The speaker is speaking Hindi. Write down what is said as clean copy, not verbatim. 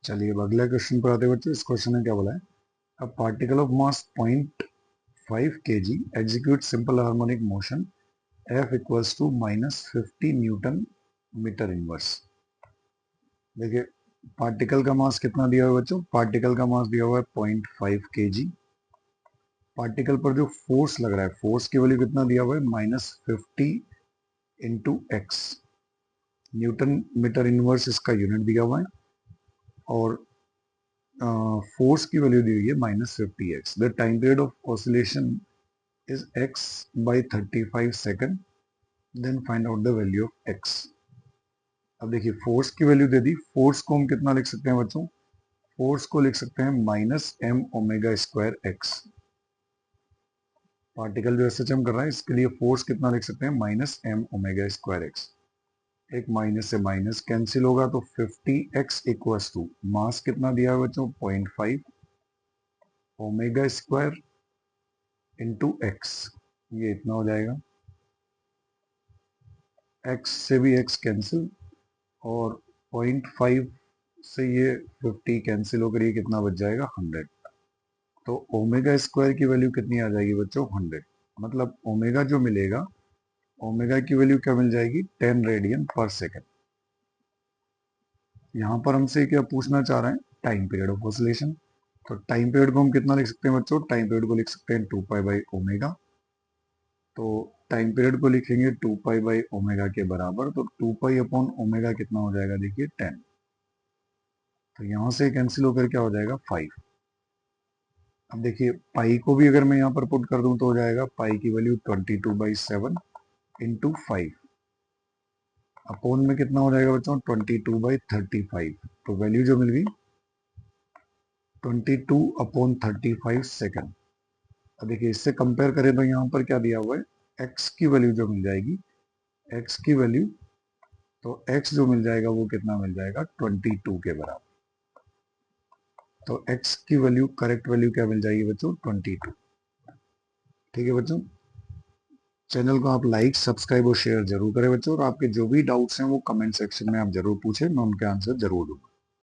चलिए अब अगले क्वेश्चन पर आते हैं बच्चों। इस क्वेश्चन में क्या बोला है, a particle of mass 0.5 kg execute simple harmonic motion F equals to -50 newton metre inverse. देखिए पार्टिकल का मास कितना दिया हुआ है बच्चों, पार्टिकल का मास दिया हुआ है 0.5 kg। पार्टिकल पर जो फोर्स लग रहा है, फोर्स की वैल्यू कितना दिया हुआ है, -50 into x. Newton metre inverse इसका यूनिट दिया हुआ है और फोर्स की वैल्यू दी हुई है -50x। The time period of oscillation is x by 35 second, then find out the value of x। अब देखिए फोर्स की वैल्यू दे दी। फोर्स को हम कितना लिख सकते हैं बच्चों, फोर्स को लिख सकते हैं -m⍵²x। पार्टिकल जो एसएचएम कर रहा है इसके लिए फोर्स कितना लिख सकते हैं, -m⍵²x। एक माइनस से माइनस कैंसिल होगा तो 50x इक्वल्स टू मास कितना दिया है बच्चों, 0.5 ओमेगा स्क्वायर इंटू एक्स। ये इतना हो जाएगा, x से भी x कैंसिल और 0.5 से ये 50 कैंसिल होकर ये कितना बच जाएगा, 100। तो ओमेगा स्क्वायर की वैल्यू कितनी आ जाएगी बच्चों, 100। मतलब ओमेगा जो मिलेगा, ओमेगा की वैल्यू क्या मिल जाएगी, 10 रेडियन पर सेकेंड। यहाँ पर हमसे क्या पूछना चाह रहे हैं, टाइम पीरियड ऑफ ऑसिलेशन। तो टाइम पीरियड को हम कितना लिख सकते हैं बच्चों, टाइम पीरियड को लिख सकते हैं 2 पाई बाई ओमेगा। तो टाइम पीरियड को लिखेंगे 2 पाई बाई ओमेगा के बराबर, तो 2 पाई अपॉन ओमेगा कितना हो जाएगा, देखिए 10। तो यहाँ से कैंसिल होकर क्या हो जाएगा, 5। अब देखिए पाई को भी अगर मैं यहाँ पर पुट कर दूं तो हो जाएगा पाई की वैल्यू 22/7 इंटू 5 अपॉन में कितना हो जाएगा बच्चों, 22/35। तो वैल्यू जो मिल गई 22 अपॉन 35 सेकेंड। अब देखिए इससे कंपेयर करें तो यहाँ पर क्या दिया हुआ है, x की वैल्यू जो मिल जाएगी, x की वैल्यू, तो x जो मिल जाएगा वो कितना मिल जाएगा, 22 के बराबर। तो x की वैल्यू, करेक्ट वैल्यू क्या मिल जाएगी बच्चों, 22। ठीक है बच्चों, चैनल को आप लाइक सब्सक्राइब और शेयर जरूर करें बच्चों, और आपके जो भी डाउट्स हैं वो कमेंट सेक्शन में आप जरूर पूछें, मैं उनके आंसर जरूर दूंगा।